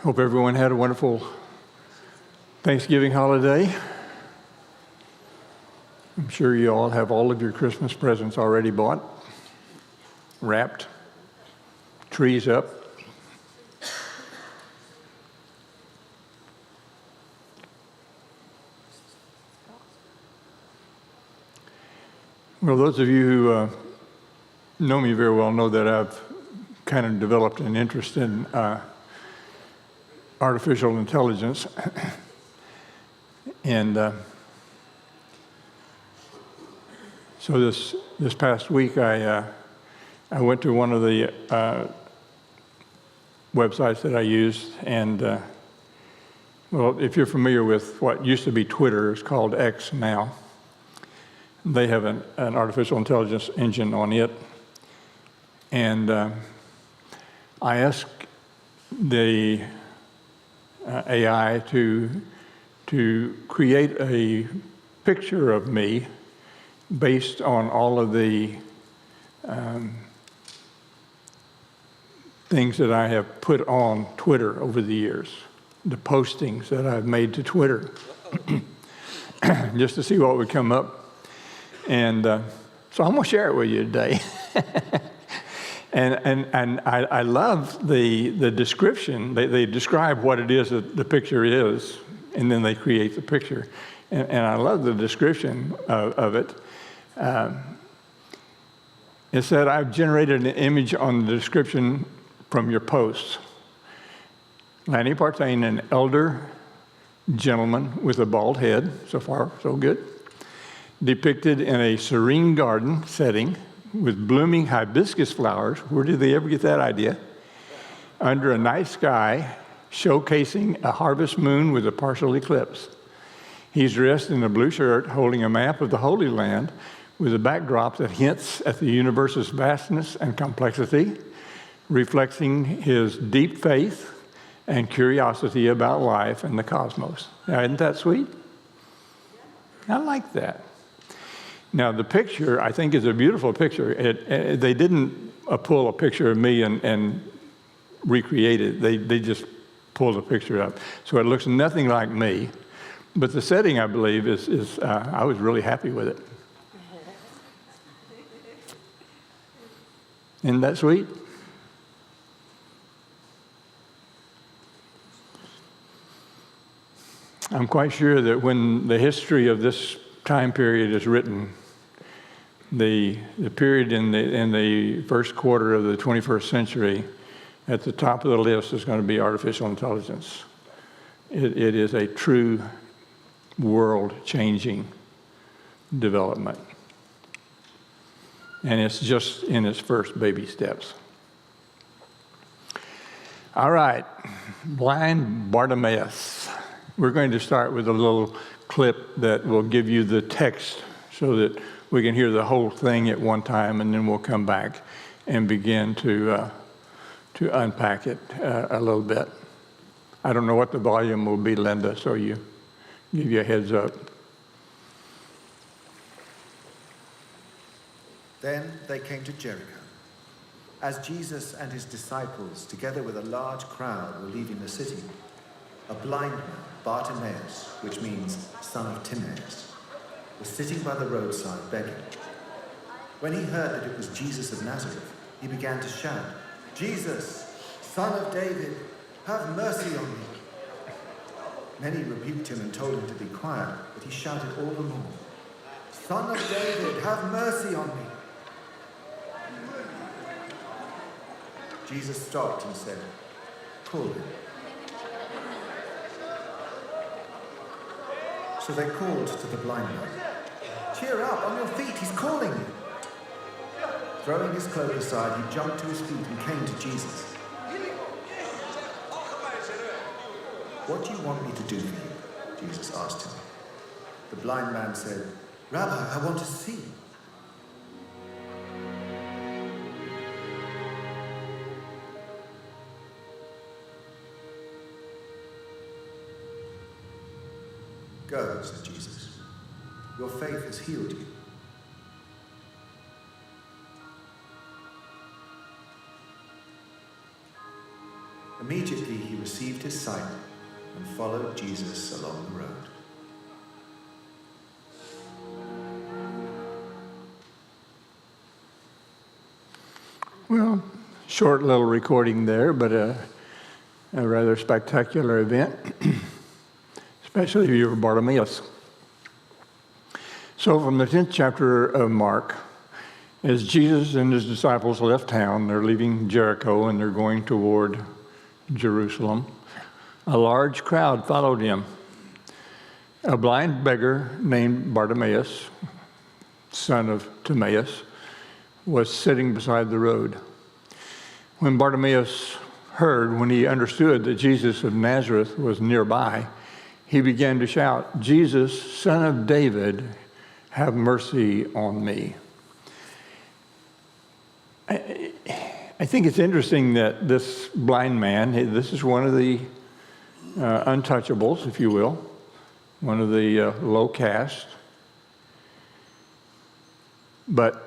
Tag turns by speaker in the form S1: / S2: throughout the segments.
S1: Hope everyone had a wonderful Thanksgiving holiday. I'm sure you all have all of your Christmas presents already bought, wrapped, trees up. Well, those of you who know me very well know that I've kind of developed an interest in artificial intelligence. And so this past week, I went to one of the websites that I used, and well, if you're familiar with what used to be Twitter, it's called X now. They have an artificial intelligence engine on it, and I asked the AI to create a picture of me based on all of the things that I have put on Twitter over the years, the postings that I've made to Twitter, just to see what would come up. And so I'm going to share it with you today. And I love the description. They describe what it is that the picture is, and then they create the picture. And I love the description of it. It said, I've generated an image on the description from your posts. Lanny Partain, an elder gentleman with a bald head, so far so good, depicted in a serene garden setting with blooming hibiscus flowers. Where did they ever get that idea? Under a night sky, showcasing a harvest moon with a partial eclipse. He's dressed in a blue shirt, holding a map of the Holy Land with a backdrop that hints at the universe's vastness and complexity, reflecting his deep faith and curiosity about life and the cosmos. Now, isn't that sweet? I like that. Now, the picture, I think, is a beautiful picture. They didn't pull a picture of me and recreate it. They just pulled a picture up. So it looks nothing like me. But the setting, I believe, is I was really happy with it. Isn't that sweet? I'm quite sure that when the history of this time period is written, the period in the first quarter of the 21st century, at the top of the list is going to be artificial intelligence. It is a true world-changing development. And it's just in its first baby steps. All right, Blind Bartimaeus. We're going to start with a little clip that will give you the text so that we can hear the whole thing at one time, and then we'll come back and begin to unpack it a little bit. I don't know what the volume will be, Linda, so you give you a heads up.
S2: Then they came to Jericho. As Jesus and his disciples, together with a large crowd, were leaving the city, a blind man, Bartimaeus, which means son of Timaeus, was sitting by the roadside begging. When he heard that it was Jesus of Nazareth, he began to shout, "Jesus, Son of David, have mercy on me." Many rebuked him and told him to be quiet, but he shouted all the more, "Son of David, have mercy on me." Jesus stopped and said, "Call him." So they called to the blind man, "Cheer up, on your feet, he's calling you." Throwing his cloak aside, he jumped to his feet and came to Jesus. "What do you want me to do for you?" Jesus asked him. The blind man said, "Rabbi, I want to see." "Go," said Jesus. "Your faith has healed you." Immediately he received his sight and followed Jesus along the road.
S1: Well, short little recording there, but a rather spectacular event, especially if you were Bartimaeus. So from the 10th chapter of Mark, as Jesus and his disciples left town, they're leaving Jericho and they're going toward Jerusalem. A large crowd followed him. A blind beggar named Bartimaeus, son of Timaeus, was sitting beside the road. When Bartimaeus heard, when he understood that Jesus of Nazareth was nearby, he began to shout, "Jesus, son of David, have mercy on me." I think it's interesting that this blind man, this is one of the untouchables, if you will, one of the low caste. But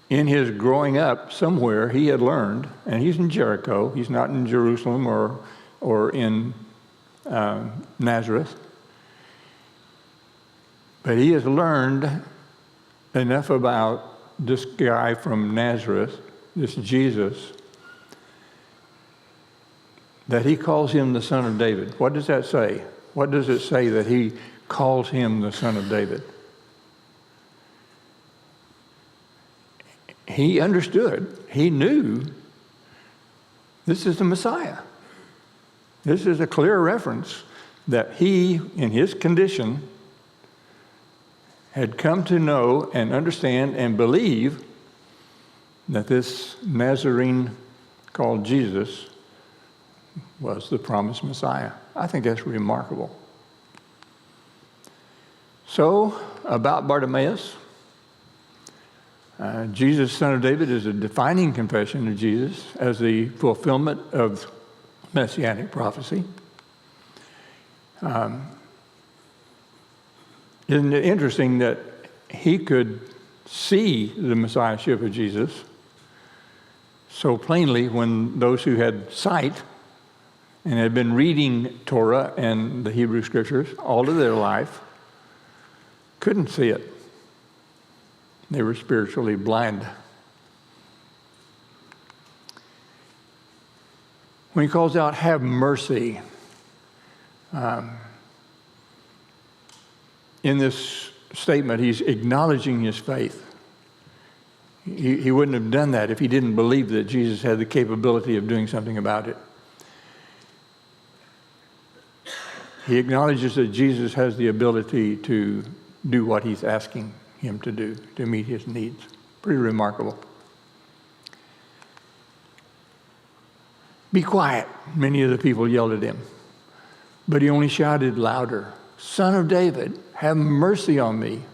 S1: in his growing up somewhere, he had learned, and he's in Jericho, he's not in Jerusalem or in Nazareth, but he has learned enough about this guy from Nazareth, this Jesus, that he calls him the son of David. What does that say? What does it say that he calls him the son of David? He understood, he knew this is the Messiah. This is a clear reference that he, in his condition, had come to know and understand and believe that this Nazarene called Jesus was the promised Messiah. I think that's remarkable. So, about Bartimaeus, Jesus, son of David, is a defining confession of Jesus as the fulfillment of messianic prophecy. Isn't it interesting that he could see the messiahship of Jesus so plainly when those who had sight and had been reading Torah and the Hebrew Scriptures all of their life couldn't see it? They were spiritually blind. When he calls out, "Have mercy," in this statement, he's acknowledging his faith. He wouldn't have done that if he didn't believe that Jesus had the capability of doing something about it. He acknowledges that Jesus has the ability to do what he's asking him to do, to meet his needs. Pretty remarkable. "Be quiet," many of the people yelled at him. But he only shouted louder, "Son of David, have mercy on me."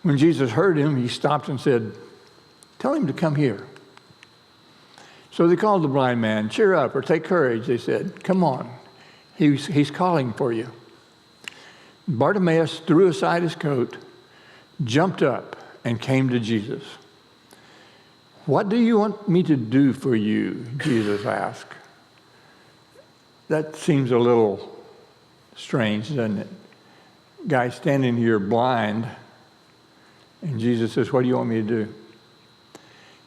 S1: When Jesus heard him, he stopped and said, "Tell him to come here." So they called the blind man. "Cheer up," or "Take courage," they said. "Come on. He's calling for you." Bartimaeus threw aside his coat, jumped up, and came to Jesus. "What do you want me to do for you?" Jesus asked. That seems a little strange, doesn't it? Guy standing here blind, and Jesus says, "What do you want me to do?"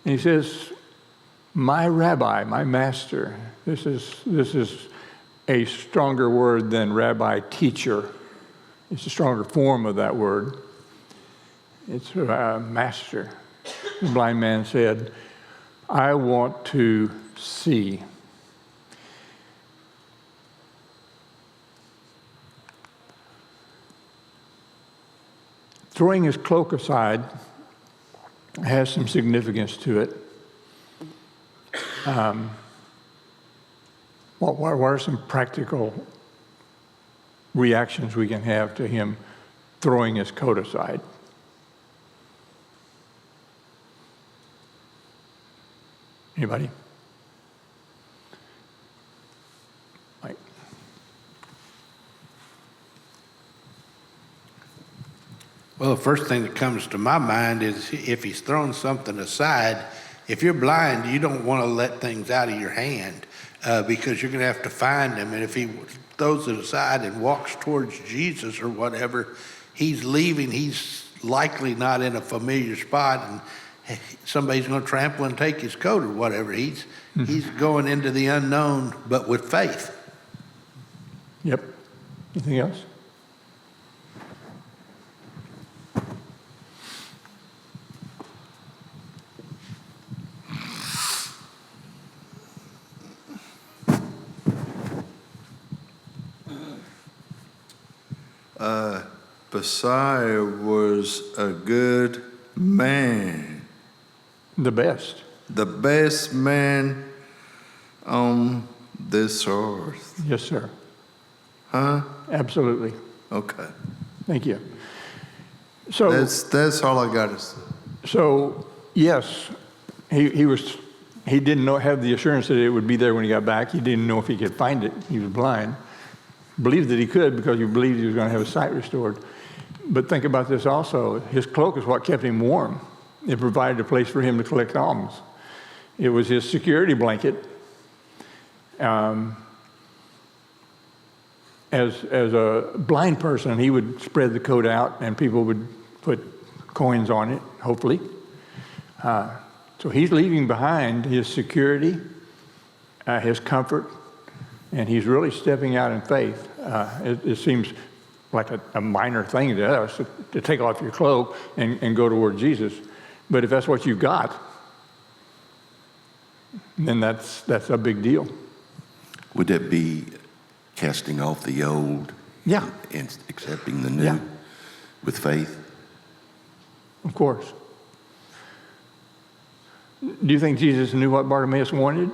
S1: And he says, "My rabbi, my master." This is a stronger word than rabbi, teacher. It's a stronger form of that word. It's master. The blind man said, "I want to see." Throwing his cloak aside has some significance to it. What are some practical reactions we can have to him throwing his coat aside? Anybody? Mike?
S3: Well, the first thing that comes to my mind is if he's thrown something aside, if you're blind, you don't want to let things out of your hand. because you're going to have to find him. And if he throws it aside and walks towards Jesus or whatever, he's leaving. He's likely not in a familiar spot, and somebody's going to trample and take his coat or whatever. He's going into the unknown, but with faith.
S1: Yep. Anything else?
S4: Messiah was a good man.
S1: The best.
S4: The best man on this earth.
S1: Yes, sir.
S4: Huh?
S1: Absolutely.
S4: Okay.
S1: Thank you. So
S4: That's all I got to say.
S1: So yes, he didn't have the assurance that it would be there when he got back. He didn't know if he could find it. He was blind. Believed that he could because he believed he was going to have his sight restored. But think about this also. His cloak is what kept him warm. It provided a place for him to collect alms. It was his security blanket. As a blind person, he would spread the coat out and people would put coins on it, hopefully. So he's leaving behind his security, his comfort, and he's really stepping out in faith. It seems like a minor thing to us to take off your cloak and go toward Jesus. But if that's what you've got, then that's a big deal.
S5: Would that be casting off the old
S1: Yeah,
S5: and accepting the new
S1: Yeah.
S5: with faith?
S1: of course. Do you think Jesus knew what Bartimaeus wanted?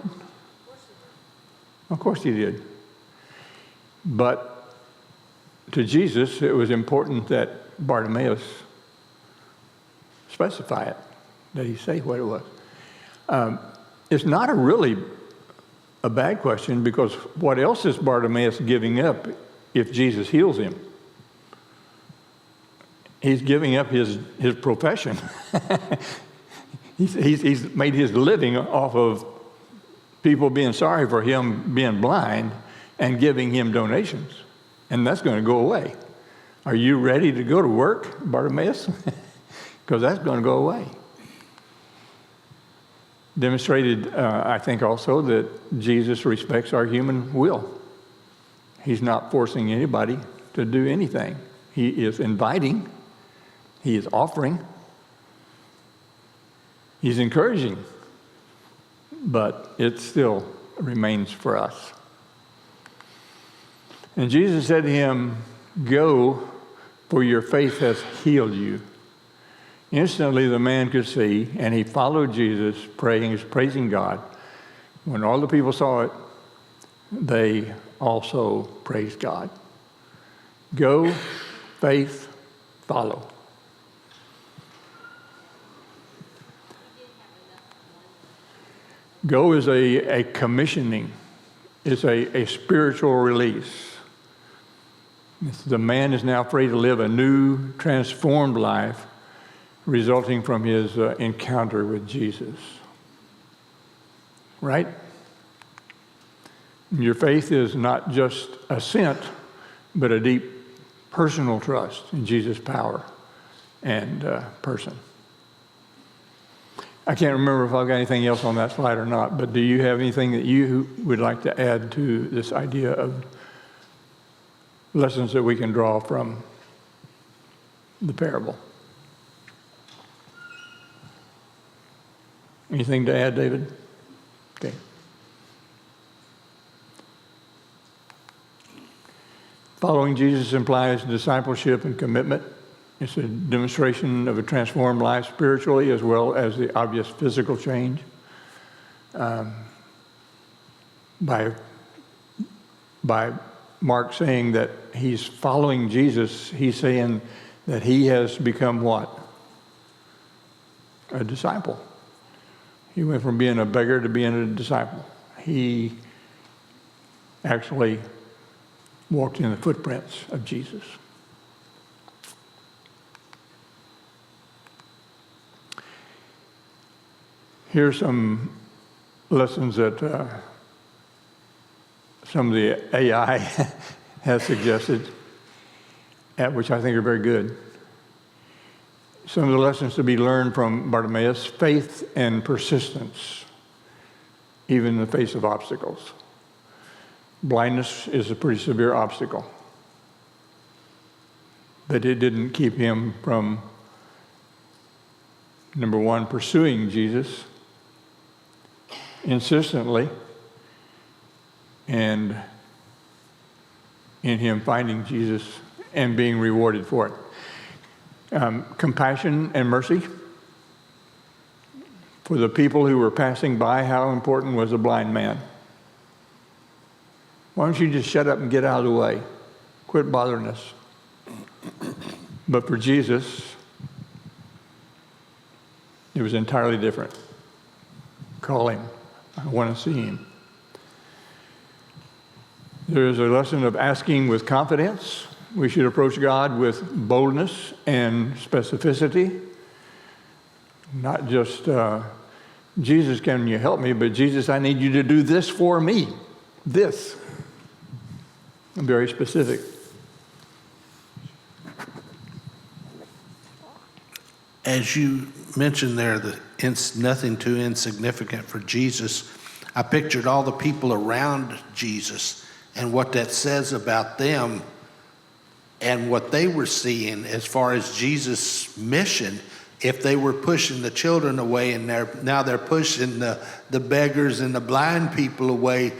S1: Of course he did. But to Jesus, it was important that Bartimaeus specify it, that he say what it was. It's not really a bad question, because what else is Bartimaeus giving up if Jesus heals him? He's giving up his profession. He's made his living off of people being sorry for him being blind and giving him donations. And that's going to go away. Are you ready to go to work, Bartimaeus? Because that's going to go away. Demonstrated, I think also, that Jesus respects our human will. He's not forcing anybody to do anything. He is inviting. He is offering. He's encouraging. But it still remains for us. And Jesus said to him, "Go, for your faith has healed you." Instantly the man could see, and he followed Jesus, praising God. When all the people saw it, they also praised God. Go, faith, follow. Go is a commissioning. It's a spiritual release. The man is now free to live a new, transformed life resulting from his encounter with Jesus. Right? Your faith is not just assent, but a deep personal trust in Jesus' power and person. I can't remember if I've got anything else on that slide or not, but do you have anything that you would like to add to this idea of lessons that we can draw from the parable? Anything to add, David? Okay. Following Jesus implies discipleship and commitment. It's a demonstration of a transformed life spiritually as well as the obvious physical change. By Mark saying that he's following Jesus, he's saying that he has become what? A disciple. He went from being a beggar to being a disciple. He actually walked in the footprints of Jesus. Here's some lessons that some of the AI has suggested, which I think are very good. Some of the lessons to be learned from Bartimaeus: faith and persistence, even in the face of obstacles. Blindness is a pretty severe obstacle, but it didn't keep him from, number one, pursuing Jesus insistently, and in him finding Jesus and being rewarded for it. Compassion and mercy for the people who were passing by. How important was a blind man? Why don't you just shut up and get out of the way? Quit bothering us. But for Jesus, it was entirely different. Call him. I want to see him. There is a lesson of asking with confidence. We should approach God with boldness and specificity. Not just, Jesus, can you help me? But Jesus, I need you to do this for me. This. Very specific.
S3: As you mentioned there, it's nothing too insignificant for Jesus. I pictured all the people around Jesus and what that says about them and what they were seeing as far as Jesus' mission. If they were pushing the children away and now they're pushing the beggars and the blind people away,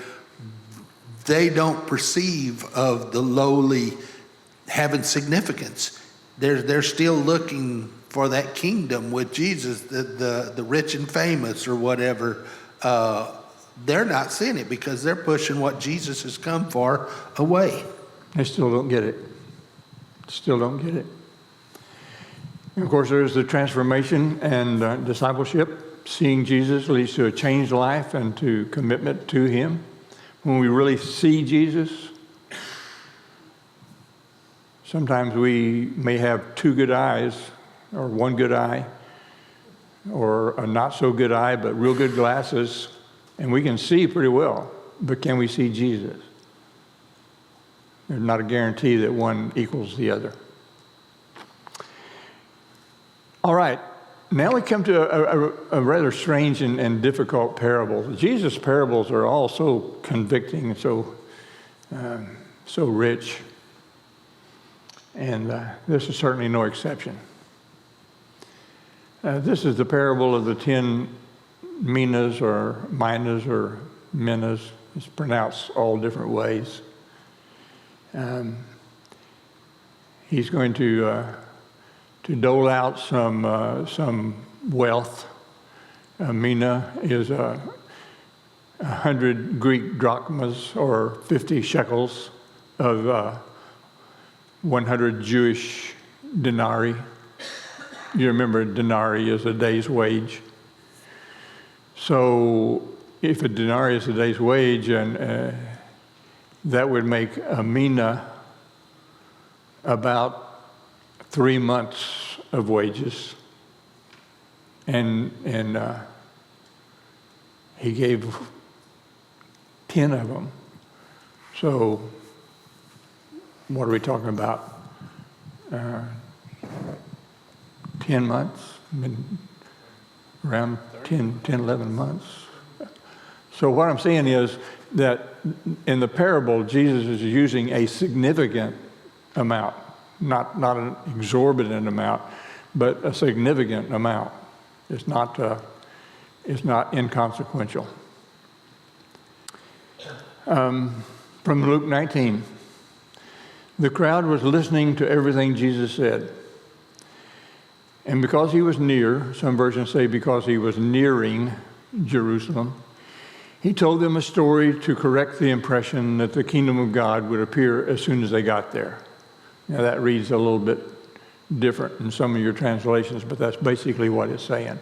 S3: they don't perceive of the lowly having significance. They're still looking for that kingdom with Jesus, the rich and famous or whatever. They're not seeing it because they're pushing what Jesus has come for away.
S1: They still don't get it. Still don't get it. And of course, there's the transformation and discipleship. Seeing Jesus leads to a changed life and to commitment to him. When we really see Jesus, sometimes we may have two good eyes, or one good eye, or a not so good eye, but real good glasses, and we can see pretty well, but can we see Jesus? There's not a guarantee that one equals the other. All right, now we come to a rather strange and difficult parable. Jesus' parables are all so convicting, so rich, and this is certainly no exception. This is the parable of the 10 Minas or Minas or Minas. It's pronounced all different ways. He's going to dole out some wealth. Mina is 100 Greek drachmas, or 50 shekels of 100 Jewish denarii. You remember, denarii is a day's wage. So if a denarii is a day's wage, and that would make a mina about 3 months of wages. And he gave 10 of them. So what are we talking about? 10 months? Around 10, 11 months. So what I'm saying is that in the parable, Jesus is using a significant amount, not an exorbitant amount, but a significant amount. It's not inconsequential. From Luke 19, the crowd was listening to everything Jesus said. And because he was near, some versions say because he was nearing Jerusalem, he told them a story to correct the impression that the kingdom of God would appear as soon as they got there. Now that reads a little bit different in some of your translations, but that's basically what it's saying.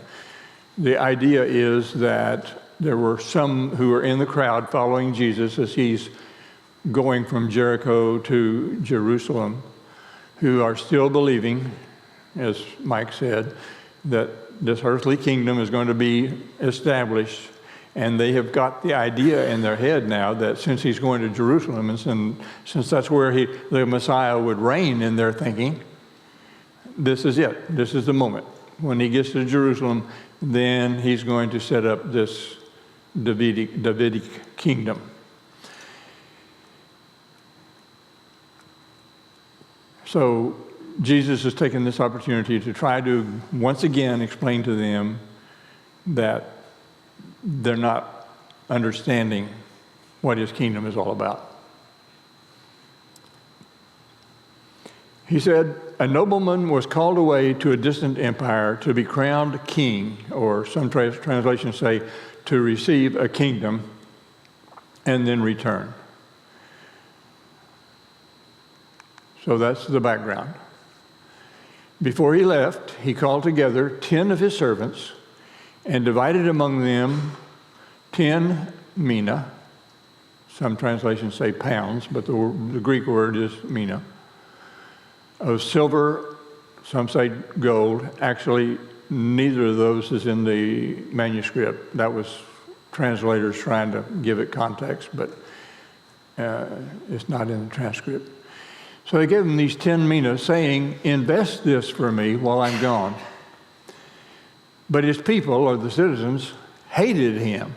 S1: The idea is that there were some who were in the crowd following Jesus as he's going from Jericho to Jerusalem, who are still believing, as Mike said, that this earthly kingdom is going to be established And they have got the idea in their head now that since he's going to Jerusalem, and since that's where the Messiah would reign in their thinking, this is it. This is the moment. When he gets to Jerusalem, then he's going to set up this Davidic kingdom. So Jesus has taken this opportunity to try to once again explain to them that they're not understanding what his kingdom is all about. He said, a nobleman was called away to a distant empire to be crowned king, or some translations say to receive a kingdom and then return. So that's the background. Before he left, he called together 10 of his servants and divided among them 10 mina. Some translations say pounds, but the Greek word is mina. Of silver, some say gold. Actually, neither of those is in the manuscript. That was translators trying to give it context, but it's not in the transcript. So they gave him these 10 minas, saying, invest this for me while I'm gone. But his people, or the citizens, hated him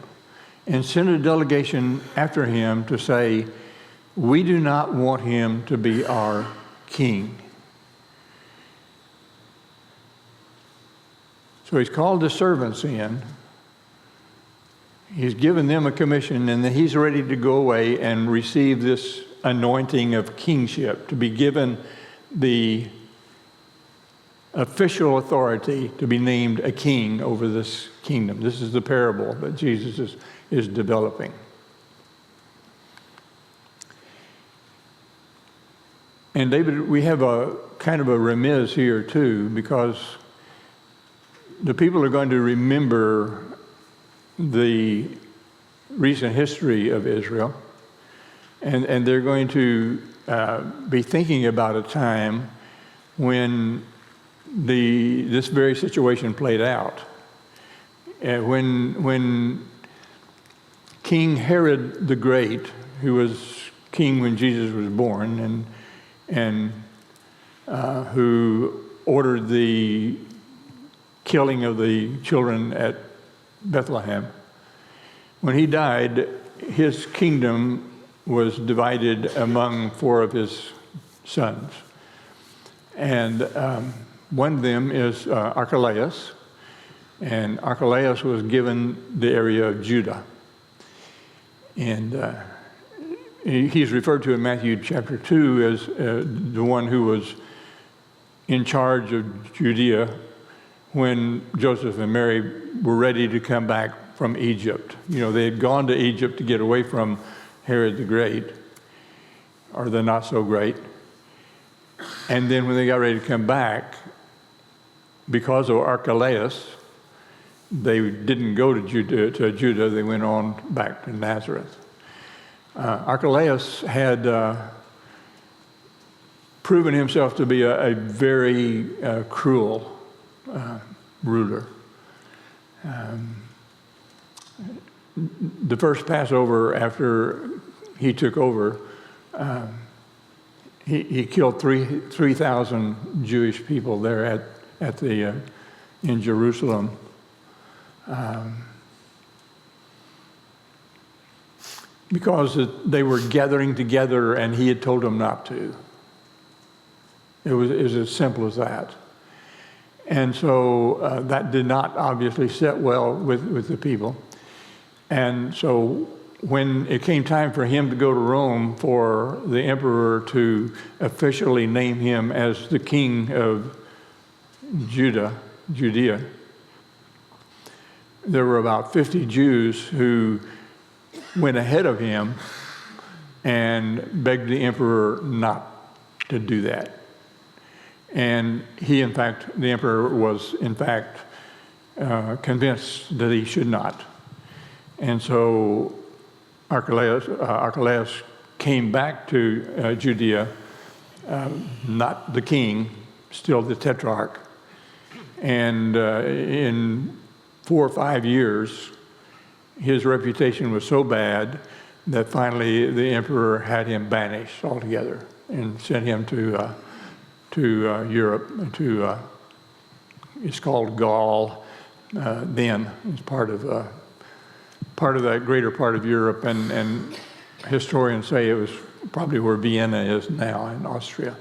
S1: and sent a delegation after him to say, we do not want him to be our king. So he's called the servants in. He's given them a commission, and then he's ready to go away and receive this anointing of kingship, to be given the official authority to be named a king over this kingdom. This is the parable that Jesus is developing. And David, we have a kind of a remiss here too, because the people are going to remember the recent history of Israel, and they're going to be thinking about a time when this very situation played out. When King Herod the Great, who was king when Jesus was born, and who ordered the killing of the children at Bethlehem, when he died, his kingdom was divided among 4 of his sons. And one of them is Archelaus, and Archelaus was given the area of Judah. And he's referred to in Matthew chapter 2 as the one who was in charge of Judea when Joseph and Mary were ready to come back from Egypt. You know, they had gone to Egypt to get away from Herod the Great, or the not so great. And then when they got ready to come back, because of Archelaus, they didn't go to Judah, they went on back to Nazareth. Archelaus had proven himself to be a very cruel ruler. The first Passover after he took over, he killed 3,000 Jewish people there in Jerusalem. Because they were gathering together and he had told them not to. It was as simple as that. And so that did not obviously sit well with the people. And so when it came time for him to go to Rome for the emperor to officially name him as the king of Judea, there were about 50 Jews who went ahead of him and begged the emperor not to do that. And the emperor was in fact convinced that he should not. And so Archelaus came back to Judea, not the king, still the tetrarch. And in 4 or 5 years, his reputation was so bad that finally the emperor had him banished altogether and sent him to Europe, it's called Gaul then. It's part of that greater part of Europe, and historians say it was probably where Vienna is now in Austria.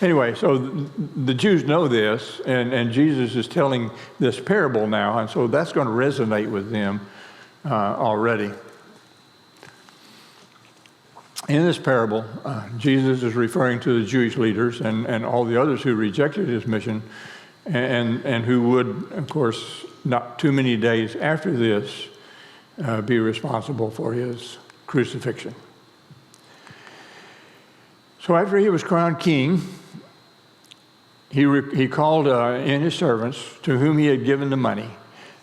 S1: Anyway, so the Jews know this, and Jesus is telling this parable now, and so that's going to resonate with them already. In this parable, Jesus is referring to the Jewish leaders and all the others who rejected his mission and who would, of course, not too many days after this, be responsible for his crucifixion. So after he was crowned king, he called in his servants to whom he had given the money.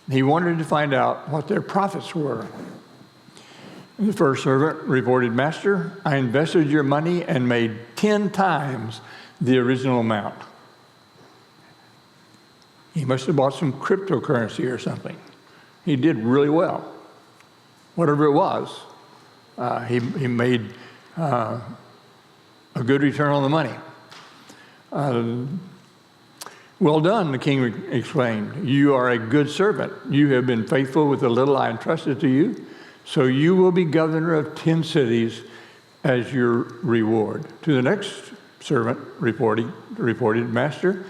S1: He wanted to find out what their profits were. The first servant reported, "Master, I invested your money and made 10 times the original amount." He must have bought some cryptocurrency or something. He did really well. Whatever it was, he made a good return on the money. "Well done," the king exclaimed. "You are a good servant. You have been faithful with the little I entrusted to you. So you will be governor of 10 cities as your reward." To the next servant reported, "Master,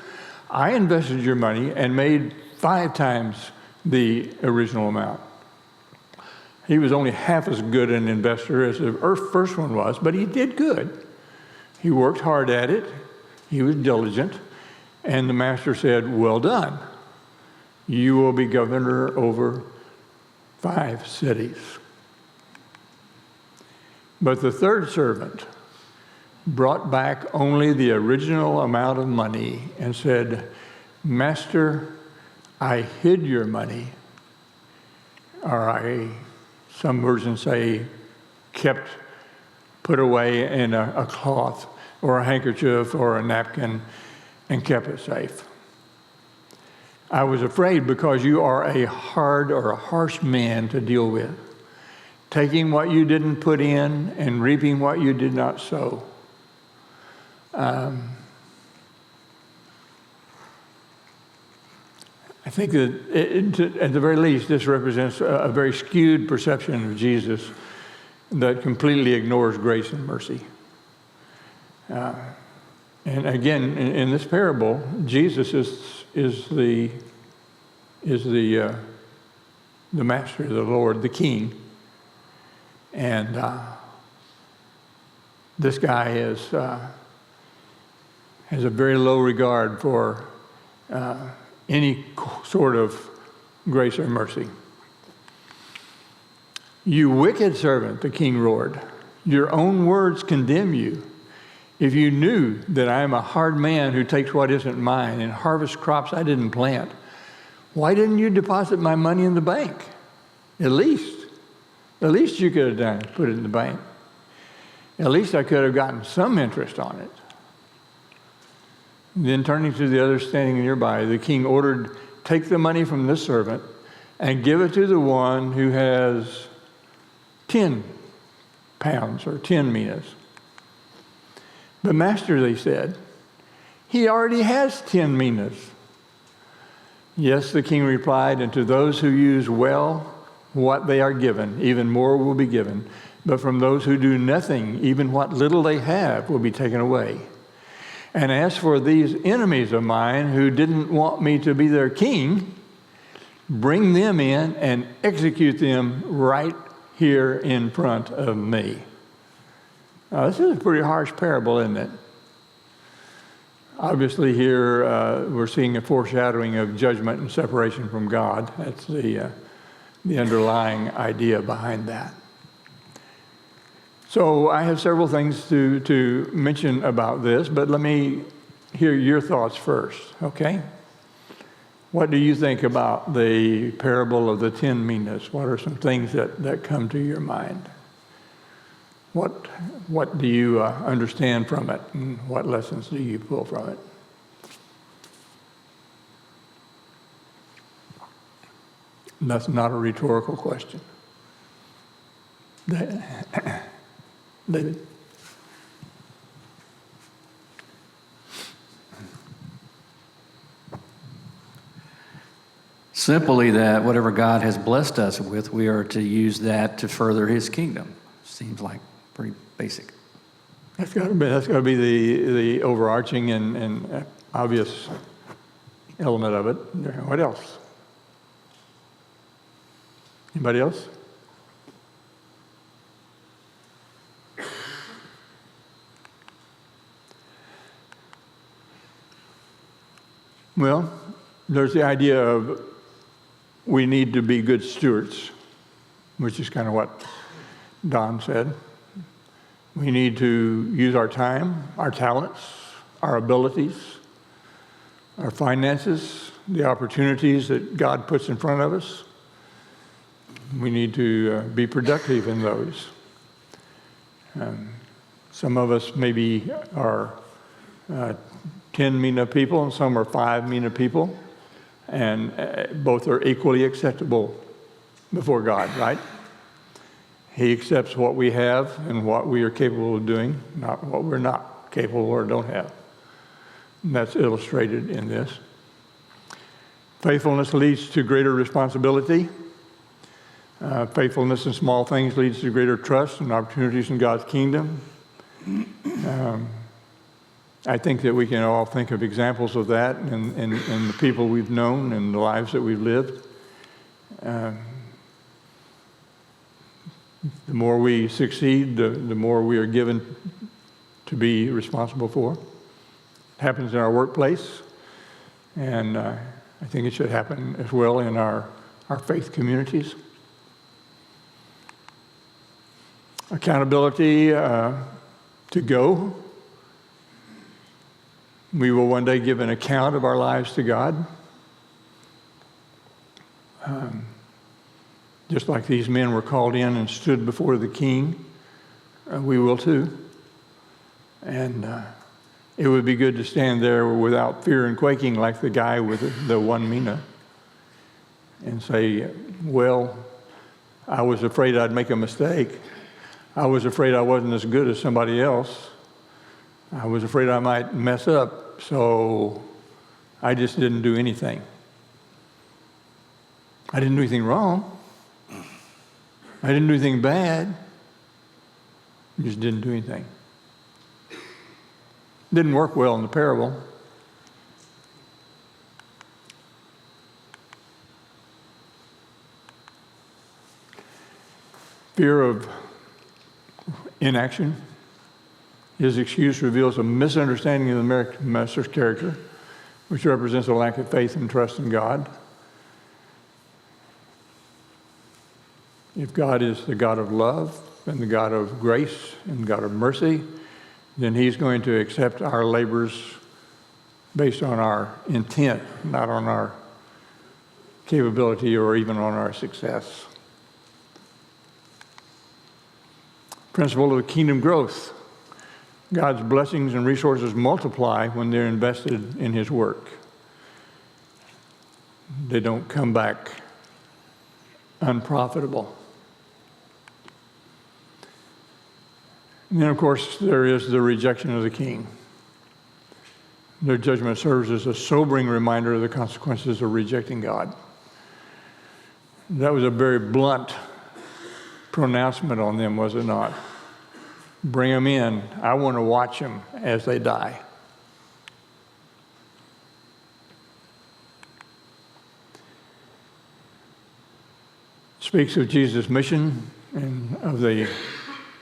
S1: I invested your money and made 5 times the original amount." He was only half as good an investor as the first one was, but he did good. He worked hard at it. He was diligent. And the master said, "Well done. You will be governor over 5 cities." But the third servant brought back only the original amount of money and said, "Master, I hid your money," or some versions say put away in a cloth or a handkerchief or a napkin and kept it safe. "I was afraid because you are a hard or a harsh man to deal with, taking what you didn't put in and reaping what you did not sow." I think that at the very least, this represents a very skewed perception of Jesus that completely ignores grace and mercy. And again, in this parable, Jesus is the master, the Lord, the King. And this guy has a very low regard for any sort of grace or mercy. "You wicked servant," the king roared, "your own words condemn you. If you knew that I am a hard man who takes what isn't mine and harvests crops I didn't plant, why didn't you deposit my money in the bank? At least you could have done, put it in the bank. At least I could have gotten some interest on it." Then turning to the others standing nearby, the king ordered, "Take the money from this servant and give it to the one who has 10 pounds or 10 minas. "But master," they said, "he already has 10 minas." "Yes," the king replied, "and to those who use well what they are given, even more will be given. But from those who do nothing, even what little they have will be taken away. And as for these enemies of mine who didn't want me to be their king, bring them in and execute them right here in front of me." Now, this is a pretty harsh parable, isn't it? Obviously here we're seeing a foreshadowing of judgment and separation from God. That's the underlying idea behind that. So I have several things to mention about this, but let me hear your thoughts first, okay? What do you think about the parable of the 10 minas? What are some things that come to your mind? What do you understand from it, and what lessons do you pull from it? That's not a rhetorical question. David?
S6: Simply that whatever God has blessed us with, we are to use that to further his kingdom. Seems like pretty basic.
S1: That's got to be the overarching and obvious element of it. What else? Anybody else? Well, there's the idea of we need to be good stewards, which is kind of what Don said. We need to use our time, our talents, our abilities, our finances, the opportunities that God puts in front of us. We need to be productive in those. Some of us maybe are 10 Mina people and some are 5 Mina people, and both are equally acceptable before God, right? He accepts what we have and what we are capable of doing, not what we're not capable or don't have. And that's illustrated in this. Faithfulness leads to greater responsibility. Faithfulness in small things leads to greater trust and opportunities in God's kingdom. I think that we can all think of examples of that in the people we've known and the lives that we've lived. The more we succeed, the more we are given to be responsible for. It happens in our workplace, and I think it should happen as well in our faith communities. Accountability to go. We will one day give an account of our lives to God. Just like these men were called in and stood before the king, we will too. And it would be good to stand there without fear and quaking like the guy with the 1 mina and say, well, I was afraid I'd make a mistake. I was afraid I wasn't as good as somebody else. I was afraid I might mess up, so I just didn't do anything. I didn't do anything wrong. I didn't do anything bad. I just didn't do anything. Didn't work well in the parable. Fear of inaction. His excuse reveals a misunderstanding of the master's character, which represents a lack of faith and trust in God. If God is the God of love and the God of grace and God of mercy, then he's going to accept our labors based on our intent, not on our capability or even on our success. Principle of kingdom growth. God's blessings and resources multiply when they're invested in his work. They don't come back unprofitable. And then, of course, there is the rejection of the king. Their judgment serves as a sobering reminder of the consequences of rejecting God. That was a very blunt pronouncement on them, was it not? Bring them in. I want to watch them as they die. Speaks of Jesus' mission and of the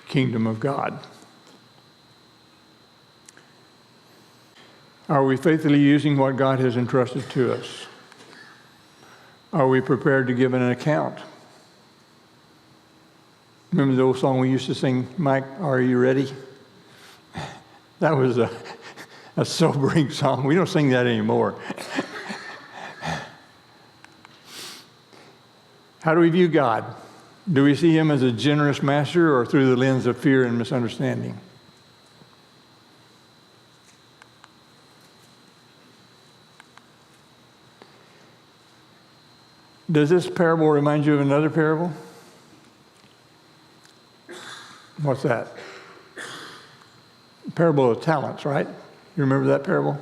S1: kingdom of God. Are we faithfully using what God has entrusted to us? Are we prepared to give an account? Remember the old song we used to sing, Mike, are you ready? That was a sobering song. We don't sing that anymore. How do we view God? Do we see him as a generous master or through the lens of fear and misunderstanding? Does this parable remind you of another parable? What's that? Parable of talents, right? You remember that parable?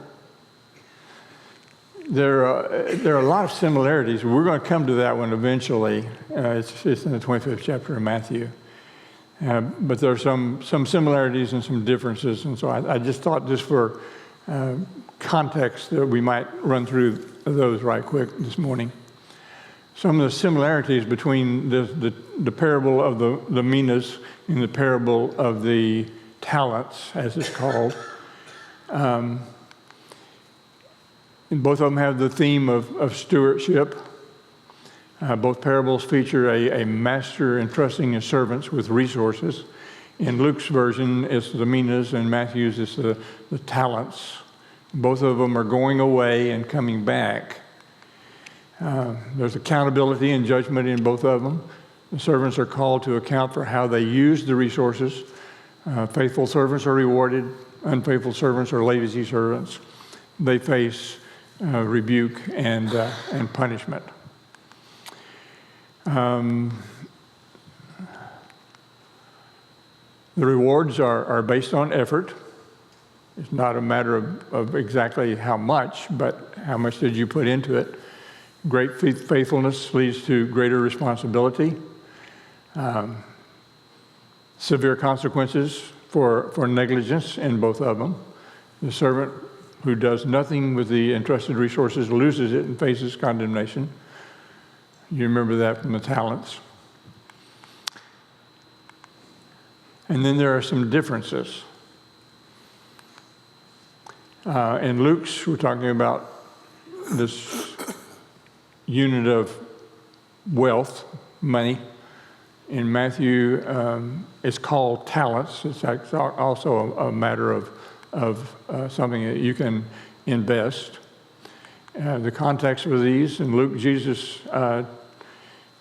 S1: There are a lot of similarities. We're going to come to that one eventually. It's in the 25th chapter of Matthew. But there are some similarities and some differences. And so I just thought, just for context, that we might run through those right quick this morning. Some of the similarities between the parable of the minas and the parable of the talents, as it's called. And both of them have the theme of stewardship. Both parables feature a master entrusting his servants with resources. In Luke's version, it's the minas, and Matthew's is the talents. Both of them are going away and coming back. There's accountability and judgment in both of them. The servants are called to account for how they use the resources. Faithful servants are rewarded. Unfaithful servants are lazy servants. They face rebuke and punishment. The rewards are based on effort. It's not a matter of exactly how much, but how much did you put into it. Great faithfulness leads to greater responsibility. Severe consequences for negligence in both of them. The servant who does nothing with the entrusted resources loses it and faces condemnation. You remember that from the talents. And then there are some differences. In Luke's, we're talking about this unit of wealth, money. In Matthew, it's called talents. It's also a matter of something that you can invest. The context for these, in Luke, Jesus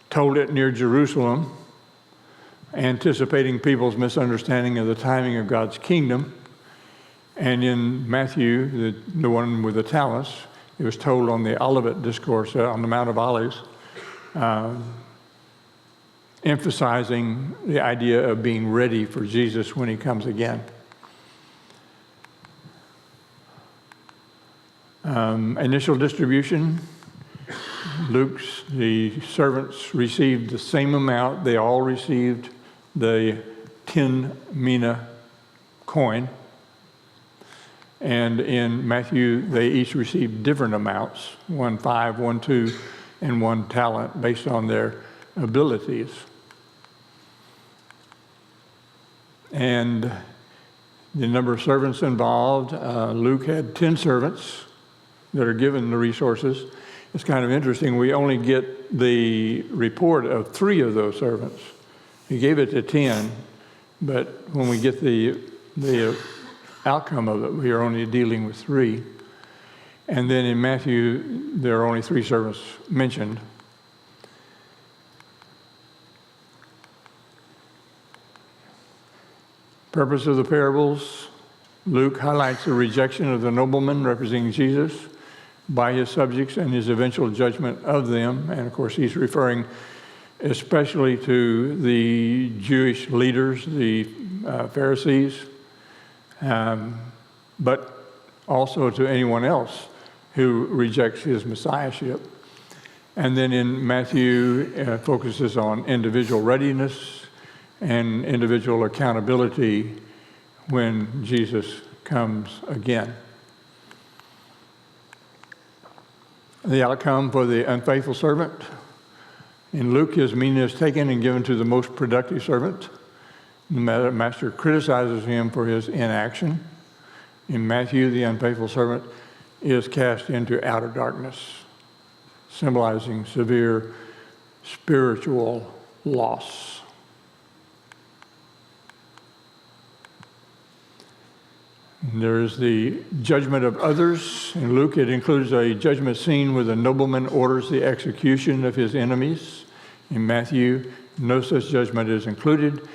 S1: told it near Jerusalem, anticipating people's misunderstanding of the timing of God's kingdom. And in Matthew, the one with the talents, it was told on the Olivet Discourse on the Mount of Olives, emphasizing the idea of being ready for Jesus when he comes again. Initial distribution, the servants received the same amount. They all received the 10 mina coin. And in Matthew, they each received different amounts, 1 5, 1 2, and 1 talent based on their abilities. And the number of servants involved, Luke had 10 servants that are given the resources. It's kind of interesting. We only get the report of 3 of those servants. He gave it to 10, but when we get the outcome of it, we are only dealing with 3. And then in Matthew, there are only 3 servants mentioned. Purpose of the parables, Luke highlights the rejection of the nobleman representing Jesus by his subjects and his eventual judgment of them. And of course, he's referring especially to the Jewish leaders, the Pharisees, but also to anyone else who rejects his messiahship. And then in Matthew, focuses on individual readiness and individual accountability when Jesus comes again. The outcome for the unfaithful servant. In Luke, his mina is taken and given to the most productive servant. The master criticizes him for his inaction. In Matthew, the unfaithful servant is cast into outer darkness, symbolizing severe spiritual loss. There is the judgment of others. In Luke, it includes a judgment scene where the nobleman orders the execution of his enemies. In Matthew, no such judgment is included.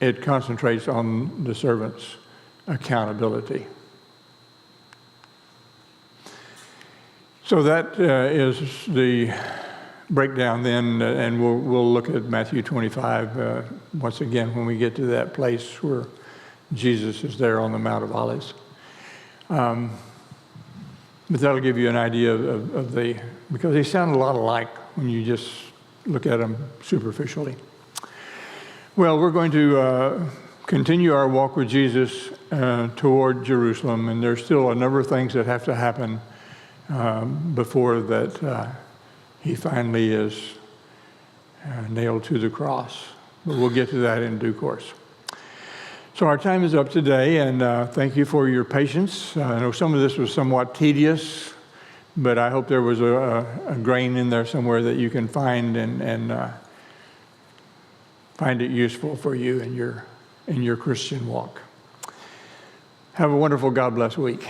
S1: It concentrates on the servant's accountability. So that is the breakdown then, and we'll look at Matthew 25 once again when we get to that place where Jesus is there on the Mount of Olives. But that'll give you an idea of because they sound a lot alike when you just look at them superficially. Well, we're going to continue our walk with Jesus toward Jerusalem, and there's still a number of things that have to happen before that he finally is nailed to the cross. But we'll get to that in due course. So our time is up today, and thank you for your patience. I know some of this was somewhat tedious, but I hope there was a grain in there somewhere that you can find and find it useful for you in your Christian walk. Have a wonderful God bless week.